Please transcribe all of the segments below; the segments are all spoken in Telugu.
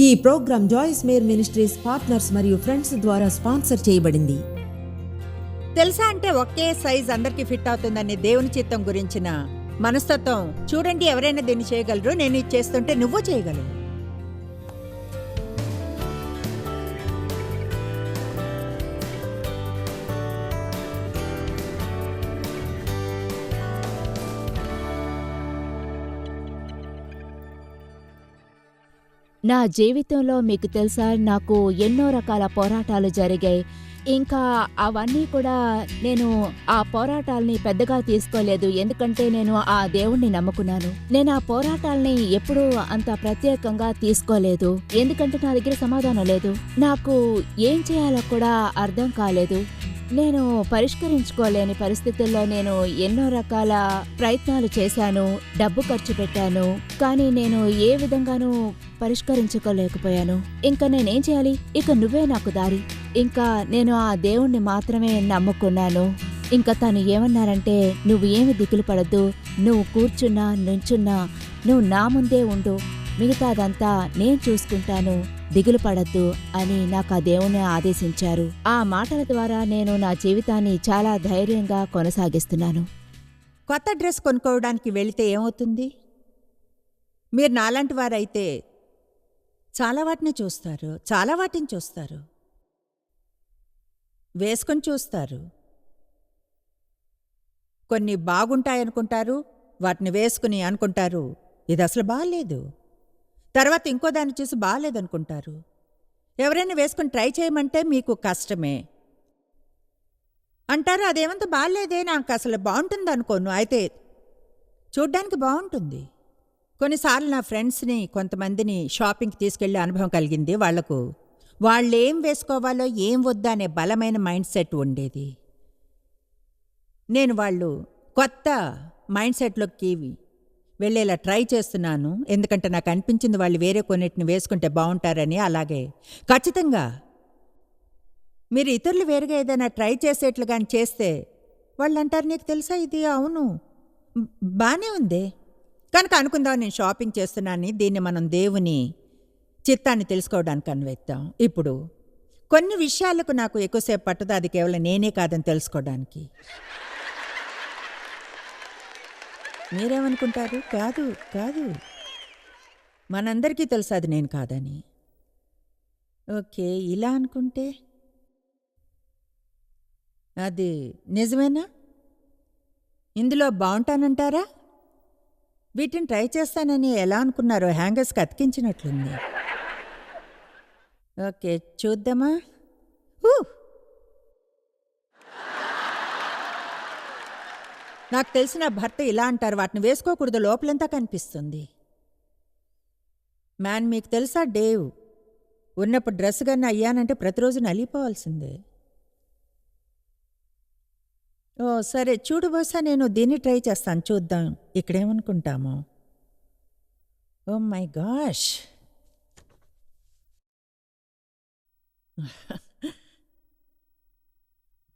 ఈ program Joyce Meyer Ministries partners మరియు ఫ్రెండ్స్ ద్వారా స్పాన్సర్ చేయబడింది. తెలుసా అంటే ఒకే సైజ్ అందరికి ఫిట్ అవుతుందనే దేవుని చిత్తం గురించిన మనస్తత్వం. చూడండి, ఎవరైనా దీన్ని చేయగలరు, నేను ఇది చేస్తుంటే నువ్వు చేయగలవు. నా జీవితంలో మీకు తెలుసా, నాకు ఎన్నో రకాల పోరాటాలు జరిగాయి. ఇంకా అవన్నీ కూడా నేను ఆ పోరాటాల్ని పెద్దగా తీసుకోలేదు, ఎందుకంటే నేను ఆ దేవుణ్ణి నమ్ముకున్నాను. నేను ఆ పోరాటాల్ని ఎప్పుడూ అంత ప్రత్యేకంగా తీసుకోలేదు, ఎందుకంటే నా దగ్గర సమాధానం లేదు. నాకు ఏం చేయాలో కూడా అర్థం కాలేదు. నేను పరిష్కరించుకోలేని పరిస్థితుల్లో నేను ఎన్నో రకాల ప్రయత్నాలు చేశాను, డబ్బు ఖర్చు పెట్టాను, కానీ నేను ఏ విధంగానూ పరిష్కరించుకోలేకపోయాను. ఇంకా నేనేం చేయాలి? ఇక నువ్వే నాకు దారి. ఇంకా నేను ఆ దేవుణ్ణి మాత్రమే నమ్ముకున్నాను. ఇంకా తను ఏమన్నారంటే, నువ్వు ఏమి దిగులు పడద్దు, నువ్వు కూర్చున్నా నుంచున్నా నువ్వు నా ముందే ఉండు, మిగతాదంతా నేను చూసుకుంటాను, దిగులు పడద్దు అని నాకు ఆ దేవుని ఆదేశించారు. ఆ మాటల ద్వారా నేను నా జీవితాన్ని చాలా ధైర్యంగా కొనసాగిస్తున్నాను. కొత్త డ్రెస్ కొనుక్కోవడానికి వెళితే ఏమవుతుంది? మీరు నాలాంటి వారైతే చాలా వాటిని చూస్తారు, వేసుకొని చూస్తారు. కొన్ని బాగుంటాయనుకుంటారు, వాటిని వేసుకుని అనుకుంటారు ఇది అసలు బాగాలేదు. తర్వాత ఇంకో దాన్ని చూసి బాగాలేదనుకుంటారు. ఎవరైనా వేసుకుని ట్రై చేయమంటే మీకు కష్టమే అంటారు, అదేమంత బాగాలేదే, నాకు అసలు బాగుంటుంది అనుకోను, అయితే చూడ్డానికి బాగుంటుంది. కొన్నిసార్లు నా ఫ్రెండ్స్ని కొంతమందిని షాపింగ్కి తీసుకెళ్లే అనుభవం కలిగింది. వాళ్ళేం వేసుకోవాలో ఏం వద్దా అనే బలమైన మైండ్ సెట్ ఉండేది. నేను వాళ్ళు కొత్త మైండ్ సెట్లోకి వెళ్ళేలా ట్రై చేస్తున్నాను, ఎందుకంటే నాకు అనిపించింది వాళ్ళు వేరే కొన్నిటిని వేసుకుంటే బాగుంటారని. అలాగే ఖచ్చితంగా మీరు ఇతరులు వేరుగా ఏదైనా ట్రై చేసేట్లు కానీ చేస్తే వాళ్ళు అంటారు, నీకు తెలుసా ఇది అవును బానే ఉందే, కనుక అనుకుందాం నేను షాపింగ్ చేస్తున్నాను, దీన్ని మనం దేవుని చిత్తాన్ని తెలుసుకోవడానికి అన్వేద్దాం. ఇప్పుడు కొన్ని విషయాలకు నాకు ఎక్కువసేపు పట్టదు, అది కేవలం నేనే కాదని తెలుసుకోవడానికి. మీరేమనుకుంటారు? కాదు, మనందరికీ తెలుసు అది నేను కాదని. ఓకే, ఇలా అనుకుంటే అది నిజమేనా? ఇందులో బాగుంటానంటారా? వీటిని ట్రై చేస్తానని ఎలా అనుకున్నారో హ్యాంగర్స్కి అతికించినట్లుంది. ఓకే, చూద్దామా? నాకు తెలిసిన భర్త ఇలా అంటారు, వాటిని వేసుకోకూడదు, లోపలంతా కనిపిస్తుంది. మ్యాన్, మీకు తెలుసా, డేవ్ ఉన్నప్పుడు డ్రెస్ గన్న అయ్యానంటే ప్రతిరోజు నలిగిపోవాల్సిందే. ఓ సరే, చూడు బహుశా నేను దీన్ని ట్రై చేస్తాను, చూద్దాం ఇక్కడేమనుకుంటామో. ఓ మై గాష్,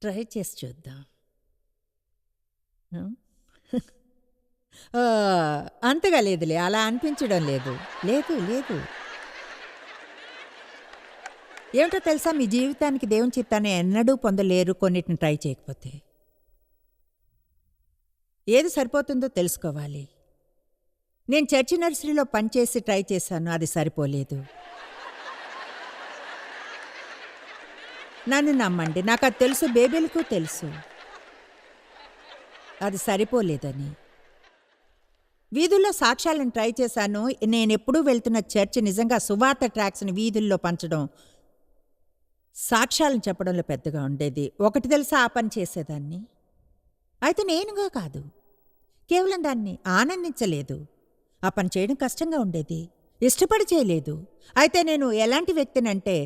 ట్రై చేసి చూద్దాం. అంతగా లేదులే, అలా అనిపించడం లేదు. ఏమిటో తెలుసా, మీ జీవితానికి దేవుని చిత్తాన్ని ఎన్నడూ పొందలేరు కొన్నిటిని ట్రై చేయకపోతే. ఏది సరిపోతుందో తెలుసుకోవాలి. నేను చర్చి నర్సరీలో పనిచేసి ట్రై చేశాను, అది సరిపోలేదు. నన్ను నమ్మండి, నాకు అది తెలుసు, బేబీలకు తెలుసు అది సరిపోలేదని. వీధుల్లో సాక్ష్యాలను ట్రై చేశాను. నేనెప్పుడూ వెళ్తున్న చర్చి నిజంగా సువార్త ట్రాక్స్ని వీధుల్లో పంచడం, సాక్ష్యాలను చెప్పడంలో పెద్దగా ఉండేది. ఒకటి తెలుసా, ఆ పని చేసేదాన్ని, అయితే నేనుగా కాదు, కేవలం దాన్ని ఆనందించలేదు. ఆ పని చేయడం కష్టంగా ఉండేది, ఇష్టపడి చేయలేదు. అయితే నేను ఎలాంటి వ్యక్తినంటే,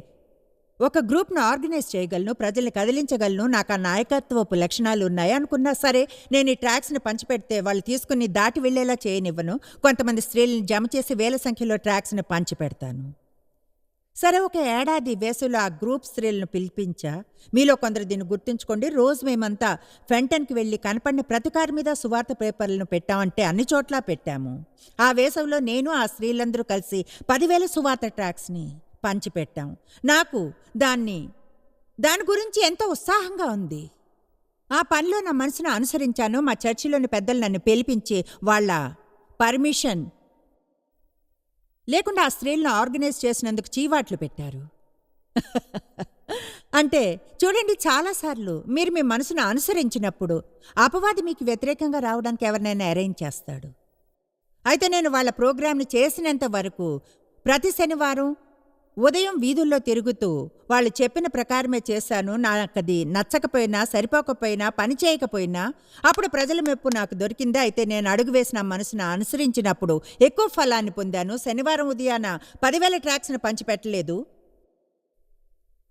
ఒక గ్రూప్ను ఆర్గనైజ్ చేయగలను, ప్రజల్ని కదిలించగలను, నాకు ఆ నాయకత్వపు లక్షణాలు ఉన్నాయి అనుకున్నా సరే, నేను ఈ ట్రాక్స్ని పంచిపెడితే వాళ్ళు తీసుకుని దాటి వెళ్లేలా చేయనివ్వను. కొంతమంది స్త్రీలను జమ చేసి వేల సంఖ్యలో ట్రాక్స్ని పంచిపెడతాను. సరే, ఒక ఏడాది వేసవిలో ఆ గ్రూప్ స్త్రీలను పిలిపించా. మీలో కొందరు దీన్ని గుర్తుంచుకోండి. రోజు మేమంతా ఫెంటన్కి వెళ్ళి కనపడిన ప్రతి కారు మీద సువార్త పేపర్లను పెట్టామంటే అన్ని చోట్ల పెట్టాము. ఆ వేసవిలో నేను ఆ స్త్రీలందరూ కలిసి 10,000 సువార్త ట్రాక్స్ని పంచిపెట్టాం. నాకు దాని గురించి ఎంతో ఉత్సాహంగా ఉంది. ఆ పనిలో నా మనసును అనుసరించాను. మా చర్చిలోని పెద్దలు నన్ను పిలిపించి వాళ్ళ పర్మిషన్ లేకుండా ఆ స్త్రీలను ఆర్గనైజ్ చేసినందుకు చీవాట్లు పెట్టారు. అంటే చూడండి, చాలాసార్లు మీరు మీ మనసును అనుసరించినప్పుడు అపవాది మీకు వ్యతిరేకంగా రావడానికి ఎవరినైనా అరేంజ్ చేస్తాడు. అయితే నేను వాళ్ళ ప్రోగ్రాంని చేసినంత వరకు ప్రతి శనివారం ఉదయం వీధుల్లో తిరుగుతూ వాళ్ళు చెప్పిన ప్రకారమే చేశాను. నాకది నచ్చకపోయినా, సరిపోకపోయినా, పని చేయకపోయినా అప్పుడు ప్రజల మెప్పు నాకు దొరికింది. అయితే నేను అడుగు వేసిన మనసును అనుసరించినప్పుడు ఎక్కువ ఫలాన్ని పొందాను. శనివారం ఉదయాన 10,000 ట్రాక్స్ను పంచిపెట్టలేదు.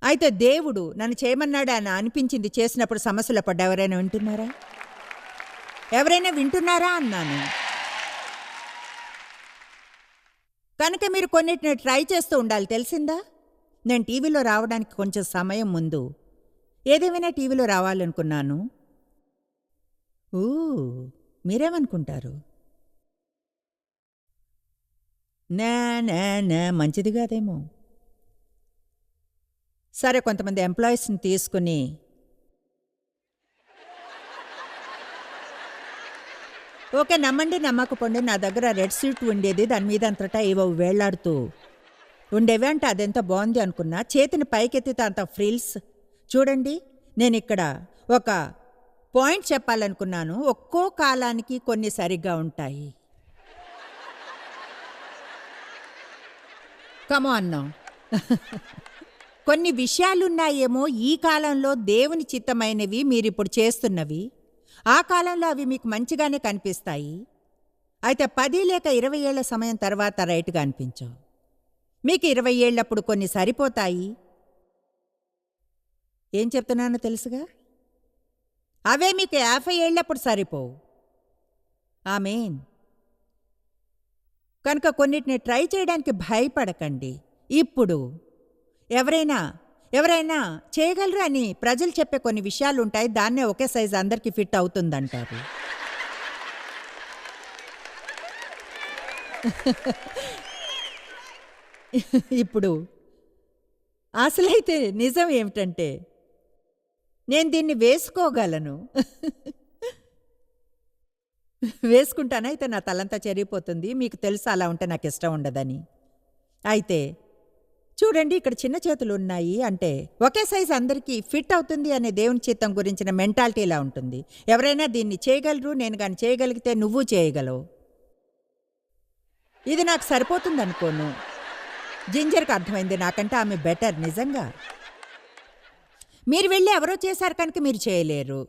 అయితే దేవుడు నన్ను చేయమన్నాడు అని అనిపించింది చేసినప్పుడు సమస్యలు పడ్డా. ఎవరైనా వింటున్నారా అన్నాను. కనుక మీరు కొన్నిటిని ట్రై చేస్తూ ఉండాలి, తెలిసిందా? నేను టీవీలో రావడానికి కొంచెం సమయం ముందు ఏదేమైనా టీవీలో రావాలనుకున్నాను. మీరేమనుకుంటారు? నా మంచిది కాదేమో. సరే, కొంతమంది ఎంప్లాయీస్ని తీసుకుని ఓకే, నమ్మండి నమ్మకపోండి, నా దగ్గర రెడ్ సూట్ ఉండేది. దాని మీద అంతటా ఏవో వేళ్లాడుతూ ఉండేవి. అంటే అదెంత బాగుంది అనుకున్నా. చేతిని పైకెత్తితే అంత ఫ్రిల్స్. చూడండి, నేను ఇక్కడ ఒక పాయింట్ చెప్పాలనుకున్నాను. ఒక్కో కాలానికి కొన్ని సరిగ్గా ఉంటాయి. కమాన్ నౌ. కొన్ని విషయాలున్నాయేమో ఈ కాలంలో దేవుని చిత్తమైనవి, మీరిప్పుడు చేస్తున్నవి. ఆ కాలంలో అవి మీకు మంచిగానే కనిపిస్తాయి. అయితే 10 లేక 20 ఏళ్ల సమయం తర్వాత రైట్గా అనిపించవు. మీకు 20 ఏళ్ళప్పుడు కొన్ని సరిపోతాయి. ఏం చెప్తున్నానో తెలుసుగా? అవే మీకు 50 ఏళ్ళప్పుడు సరిపోవు. ఆమేన్. కనుక కొన్నిటిని ట్రై చేయడానికి భయపడకండి. ఇప్పుడు ఎవరైనా చేయగలరు అని ప్రజలు చెప్పే కొన్ని విషయాలు ఉంటాయి. దాన్నే ఒకే సైజు అందరికీ ఫిట్ అవుతుందంటారు. ఇప్పుడు అసలైతే నిజం ఏమిటంటే నేను దీన్ని వేసుకోగలను. వేసుకుంటానైతే నా తలంతా చెరిగిపోతుంది. మీకు తెలుసు అలా ఉంటే నాకు ఇష్టం ఉండదని. అయితే చూడండి, ఇక్కడ చిన్న చేతులు ఉన్నాయి. అంటే ఒకే సైజు అందరికీ ఫిట్ అవుతుంది అనే దేవుని చిత్తం గురించిన మెంటాలిటీ ఇలా ఉంటుంది. ఎవరైనా దీన్ని చేయగలరు. నేను కానీ చేయగలిగితే నువ్వు చేయగలవు. ఇది నాకు సరిపోతుంది అనుకోను. జింజర్కి అర్థమైంది నాకంటే ఆమె బెటర్. నిజంగా మీరు వెళ్ళి ఎవరో చేశారు కనుక మీరు చేయలేరు.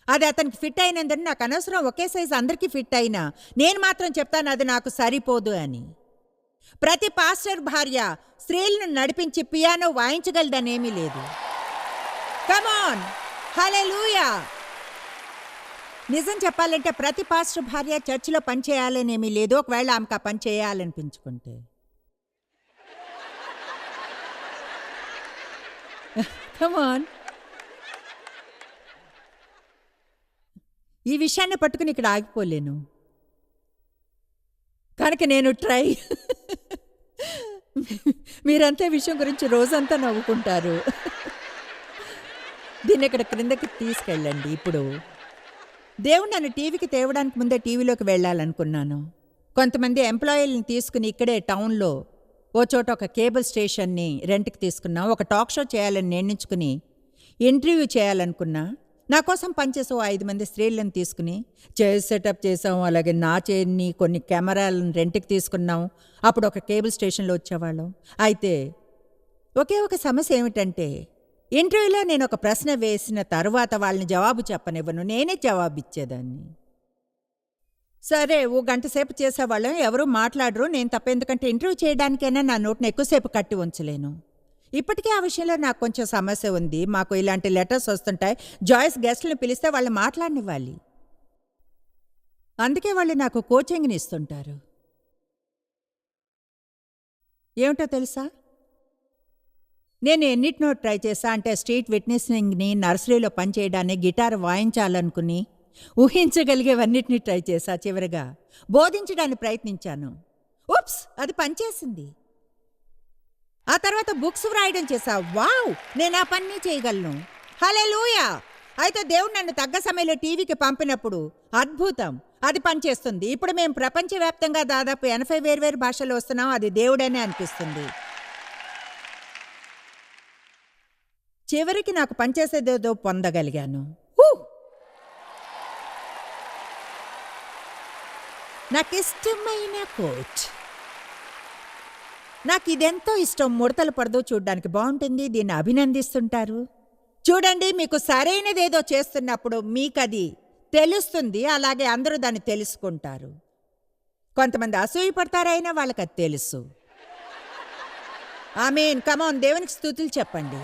అది అతనికి ఫిట్ అయినందని నాకు అనవసరం. ఒకే సైజు అందరికీ ఫిట్ అయినా నేను మాత్రం చెప్తాను అది నాకు సరిపోదు అని. ప్రతి పాస్టర్ భార్య స్త్రీలను నడిపించి పియానో వాయించగలదనేమీ లేదు. కమాన్, హల్లెలూయా. నిజం చెప్పాలంటే ప్రతి పాస్టర్ భార్య చర్చిలో పని చేయాలనేమీ లేదు. ఒకవేళ ఆమెకు ఆ పని చేయాలనిపించుకుంటే. కమాన్. ఈ విషయాన్ని పట్టుకుని ఇక్కడ ఆగిపోలేను. కనుక నేను ట్రై. మీరంతా విషయం గురించి రోజంతా నవ్వుకుంటారు. దీన్ని ఇక్కడ క్రిందకి తీసుకెళ్ళండి. ఇప్పుడు దేవుడు నన్ను టీవీకి తేవడానికి ముందే టీవీలోకి వెళ్ళాలనుకున్నాను. కొంతమంది ఎంప్లాయీలను తీసుకుని ఇక్కడే టౌన్లో ఓ చోట ఒక కేబుల్ స్టేషన్ని రెంట్కి తీసుకున్నాం. ఒక టాక్ షో చేయాలని నిర్ణయించుకుని ఇంటర్వ్యూ చేయాలనుకున్నా. నా కోసం పనిచేసే 5 మంది స్త్రీలను తీసుకుని చైర్ సెటప్ చేసాం. అలాగే నా చైర్ని, కొన్ని కెమెరాలను రెంట్కి తీసుకున్నాం. అప్పుడు ఒక కేబుల్ స్టేషన్లో వచ్చేవాళ్ళం. అయితే ఒకే ఒక సమస్య ఏమిటంటే ఇంటర్వ్యూలో నేను ఒక ప్రశ్న వేసిన తర్వాత వాళ్ళని జవాబు చెప్పనివ్వను, నేనే జవాబు ఇచ్చేదాన్ని. సరే, ఓ గంట సేపు చేసేవాళ్ళం. ఎవరూ మాట్లాడరు. నేను తప్ప, ఎందుకంటే ఇంటర్వ్యూ చేయడానికైనా నా నోట్ని ఎక్కువసేపు కట్టి ఉంచలేను. ఇప్పటికే ఆ విషయంలో నాకు కొంచెం సమస్య ఉంది. మాకు ఇలాంటి లెటర్స్ వస్తుంటాయి. జాయిస్ గెస్ట్లను పిలిస్తే వాళ్ళు మాట్లాడనివ్వాలి. అందుకే వాళ్ళు నాకు కోచింగ్ని ఇస్తుంటారు. ఏమిటో తెలుసా, నేను ఎన్నిటినో ట్రై చేశా. అంటే స్ట్రీట్ విట్నెసింగ్ని, నర్సరీలో పనిచేయడాన్ని, గిటార్ వాయించాలనుకుని ఊహించగలిగేవన్నిటినీ ట్రై చేశా. చివరిగా బోధించడానికి ప్రయత్నించాను. ఉప్స్, అది పనిచేసింది. ఆ తర్వాత బుక్స్ వ్రాయడం చేశా. వావ్, నేను ఆ పని చేయగలను. హల్లెలూయా! అయితే దేవుడు నన్ను తగ్గ సమయంలో టీవీకి పంపినప్పుడు అద్భుతం, అది పనిచేస్తుంది. ఇప్పుడు మేము ప్రపంచవ్యాప్తంగా దాదాపు 80 వేర్వేరు భాషల్లో వస్తున్నాం. అది దేవుడనే అనిపిస్తుంది. చివరికి నాకు పనిచేసేదేదో పొందగలిగాను. నాకు ఇష్టమైన కోట్. నాకు ఇదెంతో ఇష్టం. ముడతలు పడదు, చూడ్డానికి బాగుంటుంది. దీన్ని అభినందిస్తుంటారు. చూడండి, మీకు సరైనదేదో చేస్తున్నప్పుడు మీకది తెలుస్తుంది. అలాగే అందరూ దాన్ని తెలుసుకుంటారు. కొంతమంది అసూయపడతారైనా వాళ్ళకి అది తెలుసు. ఆమేన్. కమాన్, దేవునికి స్తుతులు చెప్పండి.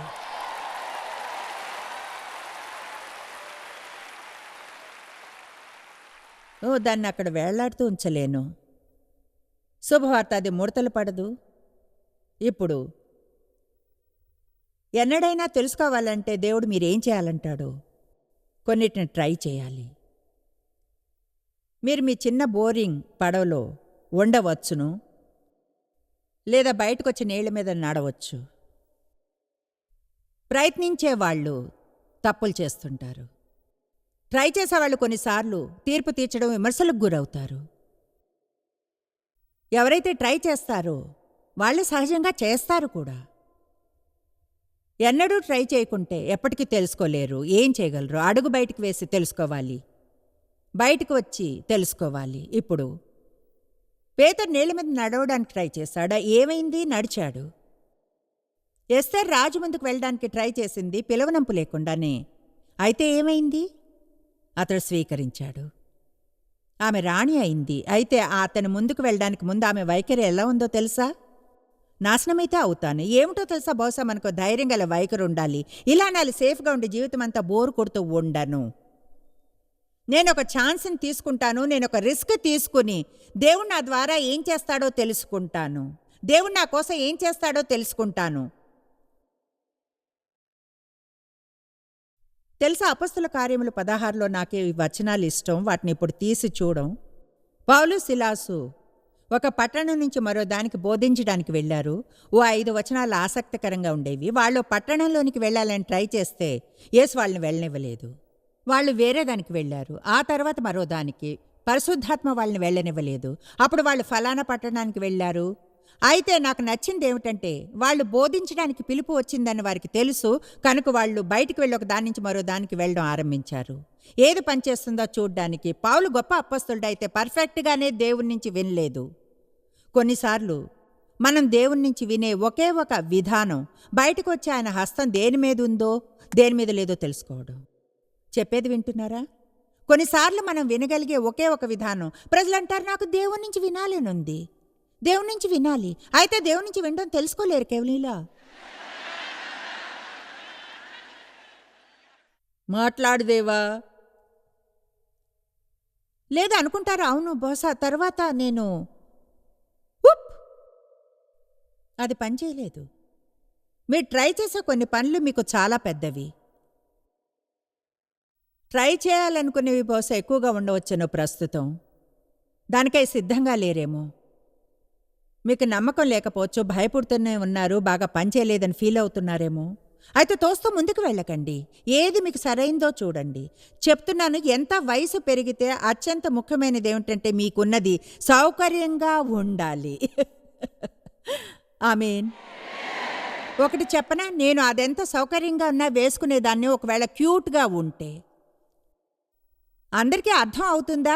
దాన్ని అక్కడ వేళ్లాడుతూ ఉంచలేను. శుభవార్త, అది ముడతలు పడదు. ఇప్పుడు ఎన్నడైనా తెలుసుకోవాలంటే దేవుడు మీరేం చేయాలంటాడో కొన్నిటిని ట్రై చేయాలి. మీరు మీ చిన్న బోరింగ్ పడవలో ఉండవచ్చును, లేదా బయటకొచ్చి నీళ్ల మీద నడవచ్చు. ప్రయత్నించేవాళ్ళు తప్పులు చేస్తుంటారు. ట్రై చేసేవాళ్ళు కొన్నిసార్లు తీర్పు తీర్చడం, విమర్శలకు గురవుతారు. ఎవరైతే ట్రై చేస్తారో వాళ్ళు సహజంగా చేస్తారు కూడా. ఎన్నడూ ట్రై చేయకుంటే ఎప్పటికీ తెలుసుకోలేరు. ఏం చేయగలరు? అడుగు బయటికి వేసి తెలుసుకోవాలి, బయటకు వచ్చి తెలుసుకోవాలి. ఇప్పుడు పేతురు నీళ్ల మీద నడవడానికి ట్రై చేశాడా? ఏమైంది? నడిచాడు. ఎస్తేర్ రాజు ముందుకు వెళ్ళడానికి ట్రై చేసింది పిలవనంపు లేకుండానే. అయితే ఏమైంది? అతడు స్వీకరించాడు. ఆమె రాణి అయింది. అయితే అతను ముందుకు వెళ్ళడానికి ముందు ఆమె వైఖరి ఎలా ఉందో తెలుసా? నాశనమైతే అవుతాను. ఏమిటో తెలుసా? బహుశా మనకు ధైర్యం గల వైఖరి ఉండాలి. ఇలా నాలు సేఫ్గా ఉండి జీవితం అంతా బోరు కొడుతూ ఉండను. నేను ఒక ఛాన్స్ని తీసుకుంటాను. నేను ఒక రిస్క్ తీసుకుని దేవుడు నా ద్వారా ఏం చేస్తాడో తెలుసుకుంటాను. దేవుడు నా కోసం ఏం చేస్తాడో తెలుసుకుంటాను. తెలుసా, అపొస్తలుల కార్యములు 16లో నాకు ఈ వచనాలు ఇష్టం. వాటిని ఇప్పుడు తీసి చూడం. పౌలు, సిలాసు ఒక పట్టణం నుంచి మరో దానికి బోధించడానికి వెళ్లారు. 5 వచనాలు ఆసక్తికరంగా ఉండేవి. వాళ్ళు పట్టణంలోనికి వెళ్ళాలని ట్రై చేస్తే యేసు వాళ్ళని వెళ్ళనివ్వలేదు. వాళ్ళు వేరే దానికి వెళ్లారు. ఆ తర్వాత మరో దానికి పరిశుద్ధాత్మ వాళ్ళని వెళ్ళనివ్వలేదు. అప్పుడు వాళ్ళు ఫలానా పట్టణానికి వెళ్లారు. అయితే నాకు నచ్చింది ఏమిటంటే వాళ్ళు బోధించడానికి పిలుపు వచ్చిందని వారికి తెలుసు. కనుక వాళ్ళు బయటికి వెళ్ళి ఒక దాని నుంచి మరో దానికి వెళ్ళడం ఆరంభించారు. ఏది పనిచేస్తుందో చూడ్డానికి. పౌలు గొప్ప అప్పస్తలుడు, అయితే పర్ఫెక్ట్గానే దేవుని నుంచి వినలేదు. కొన్నిసార్లు మనం దేవుని నుంచి వినే ఒకే ఒక విధానం, బయటకు వచ్చి ఆయన హస్తం దేని మీద ఉందో దేని మీద లేదో తెలుసుకోవడం. చెప్పేది వింటున్నారా? కొన్నిసార్లు మనం వినగలిగే ఒకే ఒక విధానం. ప్రజలు అంటారు, నాకు దేవుని నుంచి వినాలనుంది, దేవుని నుంచి వినాలి. అయితే దేవుని నుంచి వినడం తెలుసుకోలేరు కేవలీలా. మాట్లాడుదేవా లేదా అనుకుంటారా? అవును, బహుశా తర్వాత నేను అది పనిచేయలేదు. మీరు ట్రై చేసే కొన్ని పనులు మీకు చాలా పెద్దవి. ట్రై చేయాలనుకునేవి బహుశా ఎక్కువగా ఉండవచ్చునో ప్రస్తుతం. దానికై సిద్ధంగా లేరేమో. మీకు నమ్మకం లేకపోవచ్చు, భయపడుతూనే ఉన్నారు, బాగా పనిచేయలేదని ఫీల్ అవుతున్నారేమో. అయితే తోస్తూ ముందుకు వెళ్ళకండి. ఏది మీకు సరైందో చూడండి. చెప్తున్నాను, ఎంత వయసు పెరిగితే అత్యంత ముఖ్యమైనది ఏమిటంటే మీకున్నది సౌకర్యంగా ఉండాలి. ఆమేన్. ఒకటి చెప్పనా, నేను అదెంత సౌకర్యంగా ఉన్నా వేసుకునేదాన్ని. ఒకవేళ క్యూట్గా ఉంటే అందరికీ అర్థం అవుతుందా?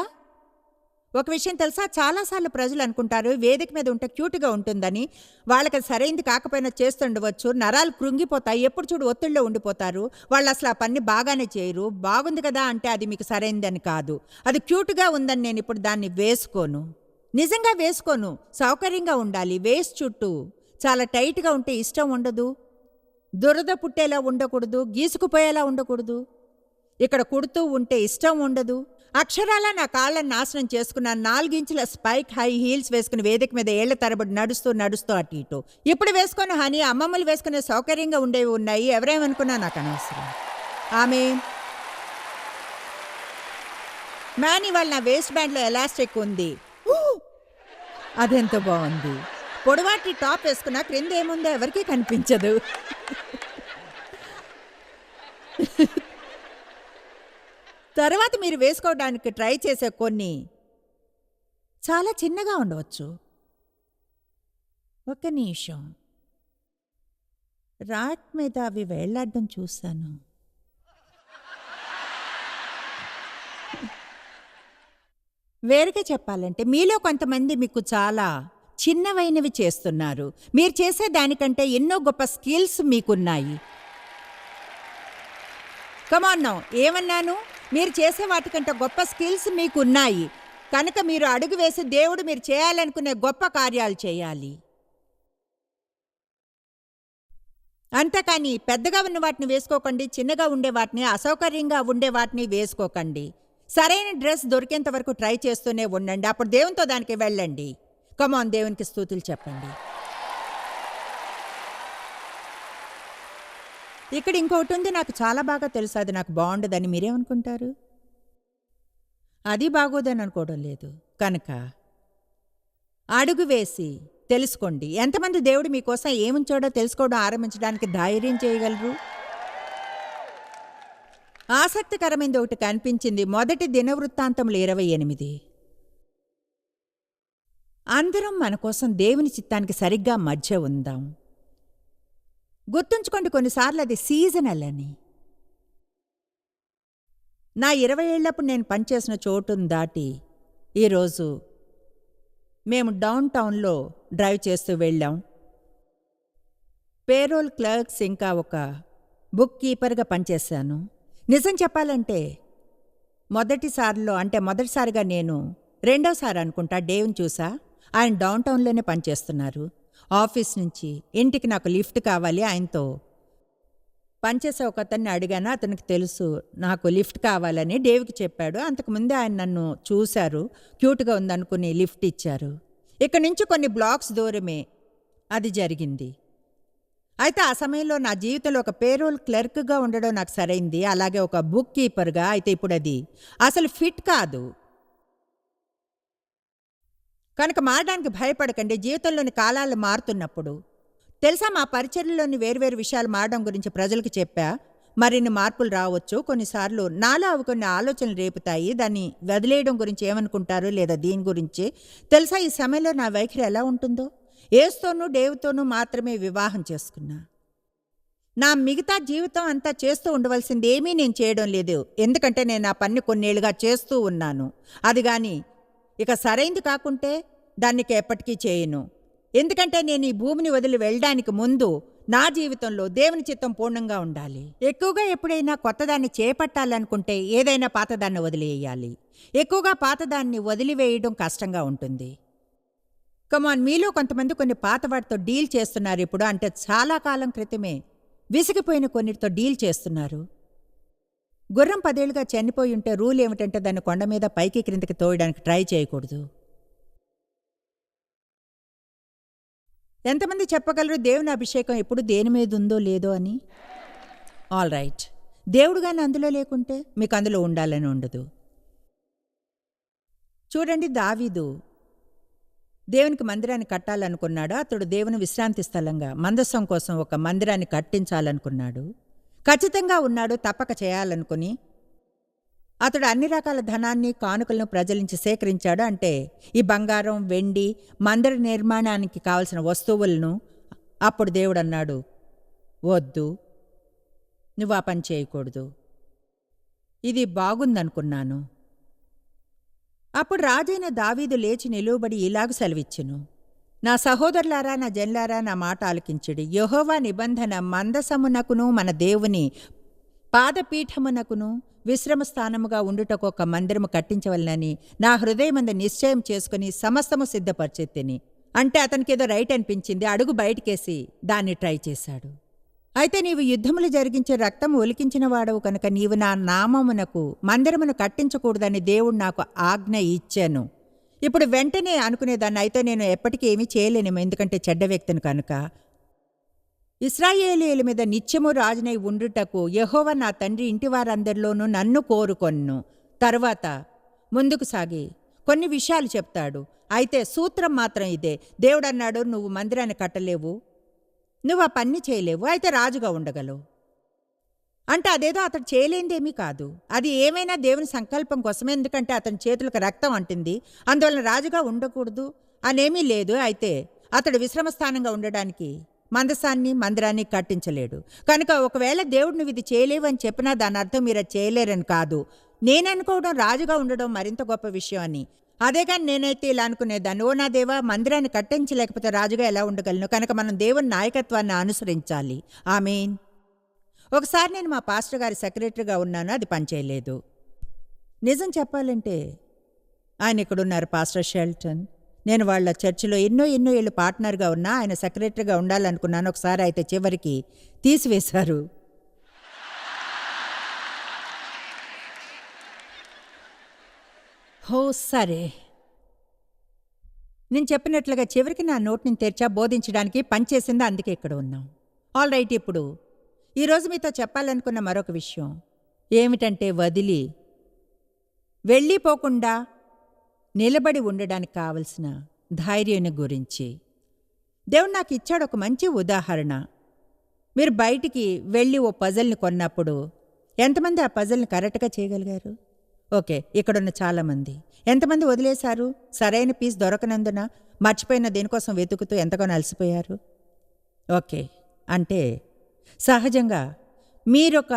ఒక విషయం తెలుసా, చాలాసార్లు ప్రజలు అనుకుంటారు వేదిక మీద ఉంటే క్యూట్గా ఉంటుందని. వాళ్ళకి అది సరైంది కాకపోయినా చేస్తుండవచ్చు. నరాలు కృంగిపోతాయి, ఎప్పుడు చూడు ఒత్తిడిలో ఉండిపోతారు. వాళ్ళు అసలు ఆ పని బాగానే చేయరు. బాగుంది కదా అంటే అది మీకు సరైందని కాదు. అది క్యూట్గా ఉందని నేను ఇప్పుడు దాన్ని వేసుకోను. నిజంగా వేసుకోను. సౌకర్యంగా ఉండాలి. వేస్ట్ చుట్టూ చాలా టైట్గా ఉంటే ఇష్టం ఉండదు. దురద పుట్టేలా ఉండకూడదు, గీసుకుపోయేలా ఉండకూడదు. ఇక్కడ కుడుతూ ఉంటే ఇష్టం ఉండదు. అక్షరాల నా కాళ్ళని నాశనం చేసుకున్నాను. 4 ఇంచుల స్పైక్ హై హీల్స్ వేసుకుని వేదిక మీద ఏళ్ల తరబడి నడుస్తూ అటు ఇటు. ఇప్పుడు వేసుకున్న హనీ అమ్మమ్మలు వేసుకునే సౌకర్యంగా ఉండేవి ఉన్నాయి. ఎవరేమనుకున్నా నాకు అనవసరం. ఆమె మ్యాన్ ఇవాళ నా వేస్ట్ బ్యాండ్లో ఎలాస్టిక్ ఉంది. అదెంత బాగుంది. పొడవాటి టాప్ వేసుకున్నా క్రింద ఏముందో ఎవరికీ కనిపించదు. తర్వాత మీరు వేసుకోవడానికి ట్రై చేసే కొన్ని చాలా చిన్నగా ఉండవచ్చు. ఒక్క నిమిషం, రాట్ మీద అవి వేళ్లాడడం చూశాను. వేరుగా చెప్పాలంటే మీలో కొంతమంది మీకు చాలా చిన్నవైనవి చేస్తున్నారు. మీరు చేసే దానికంటే ఎన్నో గొప్ప స్కిల్స్ మీకున్నాయి. కమాన్ నౌ, ఏమన్నాను? మీరు చేసే వాటికంటే గొప్ప స్కిల్స్ మీకున్నాయి. కనుక మీరు అడుగు వేసి దేవుడు మీరు చేయాలనుకునే గొప్ప కార్యాలు చేయాలి. అంతేకాని పెద్దగా ఉన్న వాటిని వేసుకోకండి, చిన్నగా ఉండే వాటిని, అసౌకర్యంగా ఉండే వాటిని వేసుకోకండి. సరైన డ్రెస్ దొరికేంత వరకు ట్రై చేస్తూనే ఉండండి. అప్పుడు దేవునితో దానికి వెళ్ళండి. కమాన్, దేవునికి స్తుతులు చెప్పండి. ఇక్కడ ఇంకొకటి ఉంది, నాకు చాలా బాగా తెలుసు. అది నాకు బాగుండదని మీరేమనుకుంటారు? అది బాగోదని అనుకోవడం లేదు. కనుక అడుగు వేసి తెలుసుకోండి. ఎంతమంది దేవుడు మీకోసం ఏముంచాడో తెలుసుకోవడం ఆరంభించడానికి ధైర్యం చేయగలరు? ఆసక్తికరమైనది ఒకటి కనిపించింది. మొదటి దినవృత్తాంతములు 28. అందరం మన కోసం దేవుని చిత్తానికి సరిగ్గా మధ్య ఉందాం. గుర్తుంచుకోండి, కొన్నిసార్లు అది సీజనల్ అని. నా 20 ఏళ్లప్పుడు నేను పనిచేసిన చోటును దాటి ఈరోజు మేము డౌన్ టౌన్లో డ్రైవ్ చేస్తూ వెళ్ళాం. పేరోల్ క్లర్క్స్ ఇంకా ఒక బుక్ కీపర్గా పనిచేశాను. నిజం చెప్పాలంటే మొదటిసారిగా నేను రెండోసారి అనుకుంటా డేవ్ని చూసా. ఆయన డౌన్ టౌన్లోనే పనిచేస్తున్నారు. ఆఫీస్ నుంచి ఇంటికి నాకు లిఫ్ట్ కావాలి. ఆయనతో పనిచేసే ఒక అతన్ని అడిగాను. అతనికి తెలుసు నాకు లిఫ్ట్ కావాలని. డేవ్కి చెప్పాడు. అంతకుముందే ఆయన నన్ను చూశారు, క్యూట్గా ఉందనుకుని లిఫ్ట్ ఇచ్చారు. ఇక్కడి నుంచి కొన్ని బ్లాక్స్ దూరమే అది జరిగింది. అయితే ఆ సమయంలో నా జీవితంలో ఒక పేరోల్ క్లర్క్గా ఉండడం నాకు సరైంది, అలాగే ఒక బుక్ కీపర్గా. అయితే ఇప్పుడు అది అసలు ఫిట్ కాదు. కనుక మారడానికి భయపడకండి. జీవితంలోని కాలాలు మారుతున్నప్పుడు తెలుసా, మా పరిచర్యలోని వేర్వేరు విషయాలు మారడం గురించి ప్రజలకు చెప్పా. మరిన్ని మార్పులు రావచ్చు. కొన్నిసార్లు నాలో అవి కొన్ని ఆలోచనలు రేపుతాయి. దాన్ని వదిలేయడం గురించి ఏమనుకుంటారు, లేదా దీని గురించి. తెలుసా, ఈ సమయంలో నా వైఖరి ఎలా ఉంటుందో? యేసుతోనూ డేవ్తోనూ మాత్రమే వివాహం చేసుకున్నా. నా మిగతా జీవితం అంతా చేస్తూ ఉండవలసింది ఏమీ నేను చేయడం లేదు. ఎందుకంటే నేను ఆ పని కొన్నేళ్లుగా చేస్తూ ఉన్నాను. అది కానీ ఇక సరైంది కాకుంటే దానికి ఎప్పటికీ చేయను. ఎందుకంటే నేను ఈ భూమిని వదిలి వెళ్ళడానికి ముందు నా జీవితంలో దేవుని చిత్తం పూర్ణంగా ఉండాలి. ఎక్కువగా ఎప్పుడైనా కొత్తదాన్ని చేపట్టాలనుకుంటే ఏదైనా పాతదాన్ని వదిలేయాలి. ఎక్కువగా పాతదాన్ని వదిలివేయడం కష్టంగా ఉంటుంది. కమాన్, మీలో కొంతమంది కొన్ని పాత వాటితో డీల్ చేస్తున్నారు ఇప్పుడు. అంటే చాలా కాలం క్రితమే విసిగిపోయిన కొన్నిటితో డీల్ చేస్తున్నారు. గుర్రం 10 ఏళ్లుగా చనిపోయి ఉంటే రూల్ ఏమిటంటే దాన్ని కొండ మీద పైకి క్రిందకి తోయడానికి ట్రై చేయకూడదు. ఎంతమంది చెప్పగలరు దేవుని అభిషేకం ఎప్పుడు దేని మీద ఉందో లేదో అని? ఆల్ రైట్, దేవుడు గాని అందులో లేకుంటే మీకు అందులో ఉండాలని ఉండదు. చూడండి, దావీదు దేవునికి మందిరాన్ని కట్టాలనుకున్నాడు. అతడు దేవుని విశ్రాంతి స్థలంగా మందసం కోసం ఒక మందిరాన్ని కట్టించాలనుకున్నాడు. ఖచ్చితంగా ఉన్నాడు తప్పక చేయాలనుకుని. అతడు అన్ని రకాల ధనాన్ని, కానుకలను ప్రజల నుంచి సేకరించాడు. అంటే ఈ బంగారం, వెండి, మందిర నిర్మాణానికి కావలసిన వస్తువులను. అప్పుడు దేవుడు అన్నాడు, వద్దు, నువ్వు ఆ పని చేయకూడదు, ఇది బాగుందనుకున్నాను. అప్పుడు రాజైన దావీదు లేచి నిలువబడి ఇలాగ సెలవిచ్చెను, నా సహోదరులారా, నా జనులారా, నా మాట ఆలకించుడి. యెహోవా నిబంధన మందసమునకును మన దేవుని పాదపీఠమునకును విశ్రమస్థానముగా ఉండుటకు ఒక మందిరము కట్టించవలనని నా హృదయమందు నిశ్చయం చేసుకుని సమస్తము సిద్ధపరిచెత్తిని. అంటే అతనికి ఏదో రైట్ అనిపించింది. అడుగు బయటికేసి దాన్ని ట్రై చేశాడు. అయితే నీవు యుద్ధములు జరిగించే రక్తం ఒలికించిన వాడవు కనుక నీవు నా నామమునకు మందిరమును కట్టించకూడదని దేవుడు నాకు ఆజ్ఞ ఇచ్చాను. ఇప్పుడు వెంటనే అనుకునేదాన్ని, అయితే నేను ఎప్పటికీ ఏమీ చేయలేనేమో, ఎందుకంటే చెడ్డ వ్యక్తిని కనుక. ఇశ్రాయేలీయుల మీద నిత్యము రాజునై ఉండుటకు యెహోవా నా తండ్రి ఇంటి వారందరిలోనూ నన్ను కోరుకొన్ను. తరువాత ముందుకు సాగి కొన్ని విషయాలు చెప్తాడు. అయితే సూత్రం మాత్రం ఇదే. దేవుడు అన్నాడు, నువ్వు మందిరాన్ని కట్టలేవు, నువ్వు ఆ పని చేయలేవు, అయితే రాజుగా ఉండగలవు. అంటే అదేదో అతడు చేయలేందేమీ కాదు, అది ఏమైనా దేవుని సంకల్పం కోసమే. ఎందుకంటే అతని చేతులకు రక్తం అంటింది, అందువలన రాజుగా ఉండకూడదు అనేమీ లేదు. అయితే అతడు విశ్రమస్థానంగా ఉండడానికి మందిరాన్ని కట్టించలేడు. కనుక ఒకవేళ దేవుడు నువ్వు ఇది చేయలేవు అని చెప్పినా దాని అర్థం మీరు అది చేయలేరని కాదు. నేననుకోవడం రాజుగా ఉండడం మరింత గొప్ప విషయం అని. అదే కానీ నేనైతే ఇలా అనుకునేదాన్ని, ఓ నా దేవా, మందిరాన్ని కట్టించలేకపోతే రాజుగా ఎలా ఉండగలను? కనుక మనం దేవుని నాయకత్వాన్ని అనుసరించాలి. ఆమేన్. ఒకసారి నేను మా పాస్టర్ గారి సెక్రటరీగా ఉన్నాను, అది పనిచేయలేదు. నిజం చెప్పాలంటే ఆయన ఇక్కడున్నారు, పాస్టర్ షెల్టన్. నేను వాళ్ళ చర్చిలో ఎన్నో ఏళ్ళు పార్ట్నర్గా ఉన్నా, ఆయన సెక్రటరీగా ఉండాలనుకున్నాను. ఒకసారి అయితే చివరికి తీసివేశారు. హో సరే, నేను చెప్పినట్లుగా చివరికి నా నోటిని తెరిచా బోధించడానికి పనిచేసింది, అందుకే ఇక్కడ ఉన్నాం. All right. ఇప్పుడు ఈరోజు మీతో చెప్పాలనుకున్న మరొక విషయం ఏమిటంటే, వదిలి వెళ్ళిపోకుండా నిలబడి ఉండడానికి కావలసిన ధైర్యం గురించి. దేవుడు నాకు ఇచ్చాడు ఒక మంచి ఉదాహరణ. మీరు బయటికి వెళ్ళి ఓ పజల్ని కొన్నప్పుడు ఎంతమంది ఆ పజల్ని కరెక్ట్గా చేయగలిగారు? ఓకే, ఇక్కడున్న చాలామంది. ఎంతమంది వదిలేశారు? సరైన పీస్ దొరకనందున మర్చిపోయిన దేనికోసం వెతుకుతూ ఎంతగానో అలసిపోయారు. ఓకే, అంటే సహజంగా మీరొక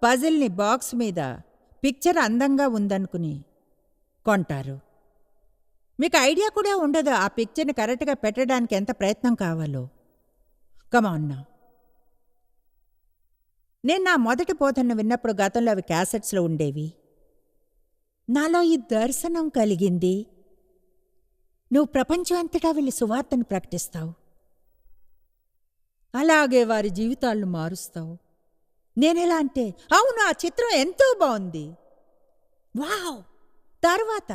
పజిల్ని బాక్స్ మీద పిక్చర్ అందంగా ఉందనుకుని కొంటారు. మీకు ఐడియా కూడా ఉండదు ఆ పిక్చర్ని కరెక్ట్గా పెట్టడానికి ఎంత ప్రయత్నం కావాలో. కమాన్ నౌ. నేను నా మొదటి బోధనను విన్నప్పుడు గతంలో అవి క్యాసెట్స్లో ఉండేవి. నాలో ఈ దర్శనం కలిగింది, నువ్వు ప్రపంచం అంతటా వెళ్ళి సువార్తను ప్రకటిస్తావు, అలాగే వారి జీవితాలను మారుస్తావు. నేనెలా అంటే, అవును, ఆ చిత్రం ఎంతో బాగుంది, వావ్. తర్వాత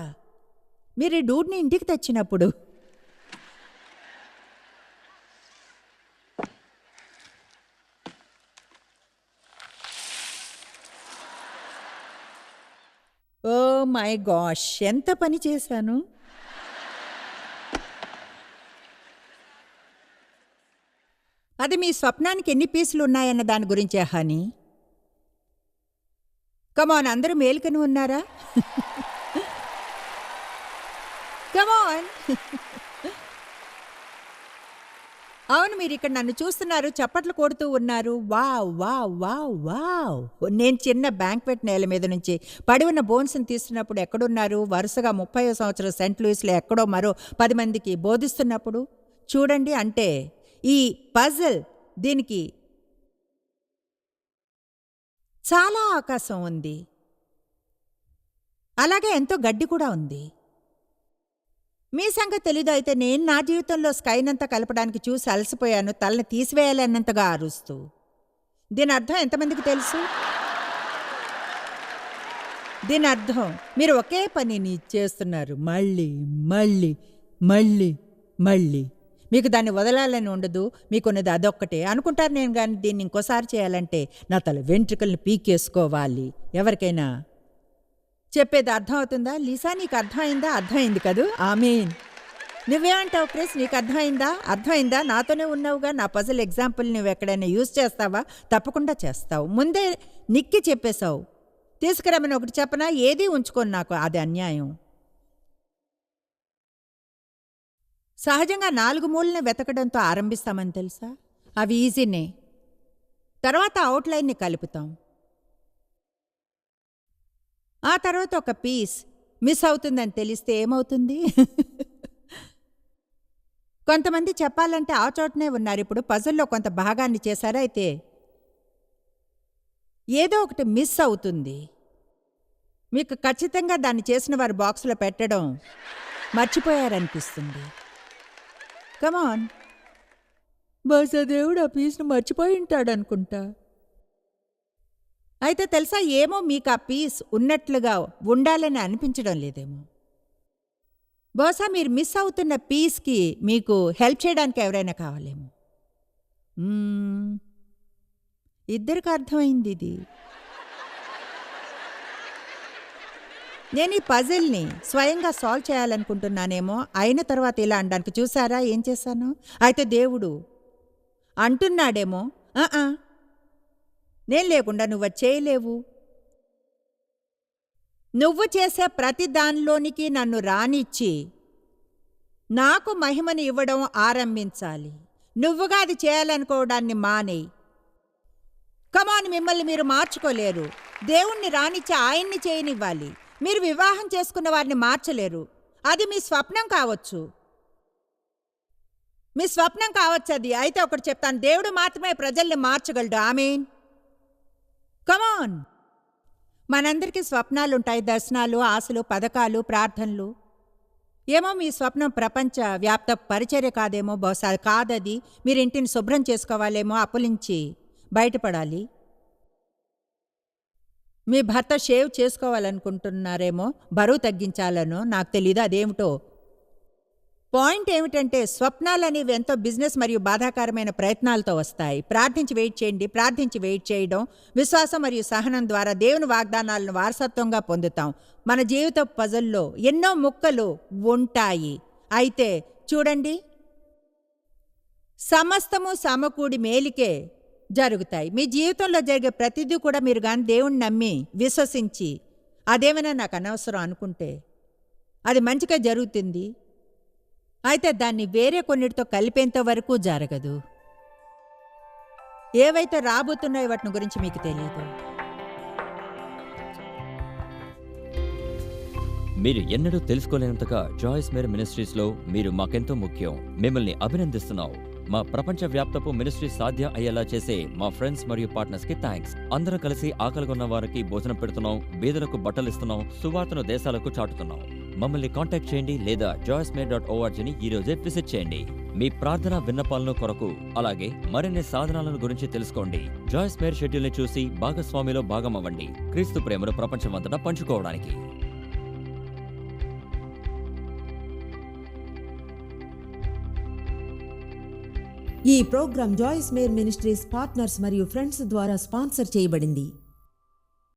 మీరు ఈ డూడ్ని ఇంటికి తెచ్చినప్పుడు ఓ మై గాష్, ఎంత పని చేశాను. అది మీ స్వప్నానికి ఎన్ని పీసులు ఉన్నాయన్న దాని గురించే హాని. కమాన్, అందరూ మేలుకని ఉన్నారా? కమాన్. అవును, మీరు ఇక్కడ నన్ను చూస్తున్నారు, చప్పట్లు కొడుతూ ఉన్నారు. Wow wow wow wow. నేను చిన్న బ్యాంక్వెట్ నేల మీద నుంచి పడి ఉన్న బోన్స్ని తీస్తున్నప్పుడు ఎక్కడున్నారు? వరుసగా 30వ సంవత్సరం సెంట్ లూయిస్లో ఎక్కడో మరో 10 మందికి బోధిస్తున్నప్పుడు చూడండి. అంటే ఈ పజిల్, దీనికి చాలా ఆకాశం ఉంది, అలాగే ఎంతో గడ్డి కూడా ఉంది. మీ సంగతి తెలీదు. అయితే నేను నా జీవితంలో స్కైనంతా కలపడానికి చూసి అలసిపోయాను, తలని తీసివేయాలన్నంతగా అరుస్తూ. దీని అర్థం ఎంతమందికి తెలుసు? దీని అర్థం మీరు ఒకే పనిని చేస్తున్నారు మళ్ళీ మళ్ళీ మళ్ళీ మళ్ళీ. మీకు దాన్ని వదలాలని ఉండదు, మీకున్నది అదొక్కటే అనుకుంటారు. నేను కానీ దీన్ని ఇంకోసారి చేయాలంటే నా తల వెంట్రుకల్ని పీకేసుకోవాలి. ఎవరికైనా చెప్పేది అర్థం అవుతుందా? లీసా, నీకు అర్థమైందా? అర్థమైంది కదూ? ఆమేన్. నువ్వేమంటావు క్రిస్? నీకు అర్థమైందా? అర్థమైందా? నాతోనే ఉన్నావుగా. నా పజిల్ ఎగ్జాంపుల్ నువ్వు ఎక్కడైనా యూజ్ చేస్తావా? తప్పకుండా చేస్తావు. ముందే నిక్కి చెప్పేశావు. తీసుకురమ్మని ఒకటి చెప్పనా? ఏదీ ఉంచుకోను, నాకు అది అన్యాయం. సహజంగా 4 మూలని వెతకడంతో ఆరంభిస్తామని తెలుసా? అవి ఈజీనే. తర్వాత అవుట్లైన్ని కలుపుతాం. ఆ తర్వాత ఒక పీస్ మిస్ అవుతుందని తెలిస్తే ఏమవుతుంది? కొంతమంది చెప్పాలంటే ఆ చోటనే ఉన్నారు. ఇప్పుడు పజిల్లో కొంత భాగాన్ని చేశారు, అయితే ఏదో ఒకటి మిస్ అవుతుంది. మీకు ఖచ్చితంగా దాన్ని చేసిన వారు బాక్సులో పెట్టడం మర్చిపోయారనిపిస్తుంది. కమాన్. బహుశా దేవుడు ఆ పీస్ను మర్చిపోయి ఉంటాడనుకుంటా. అయితే తెలుసా, ఏమో మీకు ఆ పీస్ ఉన్నట్లుగా ఉండాలని అనిపించడం లేదేమో. బహుశా మీరు మిస్ అవుతున్న పీస్కి మీకు హెల్ప్ చేయడానికి ఎవరైనా కావాలేమో. ఇద్దరికి అర్థమైంది ఇది. నేను ఈ పజిల్ని స్వయంగా సాల్వ్ చేయాలనుకుంటున్నానేమో. అయిన తర్వాత ఇలా అనడానికి చూసారా ఏం చేశాను. అయితే దేవుడు అంటున్నాడేమో, నేను లేకుండా నువ్వు అది చేయలేవు. నువ్వు చేసే ప్రతి దానిలోనికి నన్ను రానిచ్చి నాకు మహిమను ఇవ్వడం ఆరంభించాలి. నువ్వుగా అది చేయాలనుకోవడాన్ని మానేయి. కమాన్, మిమ్మల్ని మీరు మార్చుకోలేరు. దేవుణ్ణి రానిచ్చి ఆయన్ని చేయనివ్వాలి. మీరు వివాహం చేసుకున్న వారిని మార్చలేరు. అది మీ స్వప్నం కావచ్చు, మీ స్వప్నం కావచ్చు అది. అయితే ఒకటి చెప్తాను, దేవుడు మాత్రమే ప్రజల్ని మార్చగలడు. ఆమేన్. కమాన్. మనందరికీ స్వప్నాలుంటాయి, దర్శనాలు, ఆశలు, పథకాలు, ప్రార్థనలు. ఏమో మీ స్వప్నం ప్రపంచ వ్యాప్త పరిచర్య కాదేమో. బహుశా కాదది. మీరు ఇంటిని శుభ్రం చేసుకోవాలేమో, అప్పులించి బయటపడాలి. మీ భర్త షేవ్ చేసుకోవాలనుకుంటున్నారేమో, బరువు తగ్గించాలనో, నాకు తెలీదు అదేమిటో. పాయింట్ ఏమిటంటే, స్వప్నాలనేవి ఎంతో బిజినెస్ మరియు బాధాకరమైన ప్రయత్నాలతో వస్తాయి. ప్రార్థించి వెయిట్ చేయండి. ప్రార్థించి వెయిట్ చేయడం, విశ్వాసం మరియు సహనం ద్వారా దేవుని వాగ్దానాలను వారసత్వంగా పొందుతాం. మన జీవిత పజల్లో ఎన్నో ముక్కలు ఉంటాయి. అయితే చూడండి, సమస్తము సమకూడి మేలికే జరుగుతాయి. మీ జీవితంలో జరిగే ప్రతిదీ కూడా మీరు కానీ దేవుణ్ణి నమ్మి విశ్వసించి అదేమైనా నాకు అనవసరం అనుకుంటే అది మంచిగా జరుగుతుంది. అయితే దాన్ని వేరే కొన్నిటితో కలిపేంత వరకు జరగదు. ఏవైతే రాబోతున్నాయో వాటిని గురించి మీకు తెలియదు. మీరు ఎన్నడూ తెలుసుకోలేనంతగా జాయిస్ మేరీ మినిస్ట్రీస్లో మీరు మాకెంతో ముఖ్యం. మిమ్మల్ని అభినందిస్తున్నాం. మా ప్రపంచ వ్యాప్తపు మినిస్ట్రీ సాధ్యం అయ్యేలా చేసే మా ఫ్రెండ్స్ మరియు పార్ట్నర్స్ కి థ్యాంక్స్. అందరం కలిసి ఆకలిగొన్న వారికి భోజనం పెడుతున్నాం, బీదలకు బట్టలు ఇస్తున్నాం, సువార్తను దేశాలకు చాటుతున్నాం. మమ్మల్ని కాంటాక్ట్ చేయండి లేదా joycemery.orgని ఈ రోజే విజిట్ చేయండి. మీ ప్రార్థన విన్నపాలను కొరకు అలాగే మరిన్ని సాధనాలను గురించి తెలుసుకోండి. జాయిస్ మేరీ షెడ్యూల్ని చూసి భాగస్వామిలో భాగమవ్వండి, క్రీస్తు ప్రేమను ప్రపంచమంతటా పంచుకోవడానికి. ఈ program Joyce Meyer Ministries partners మరియు ఫ్రెండ్స్ ద్వారా స్పాన్సర్ చేయబడింది.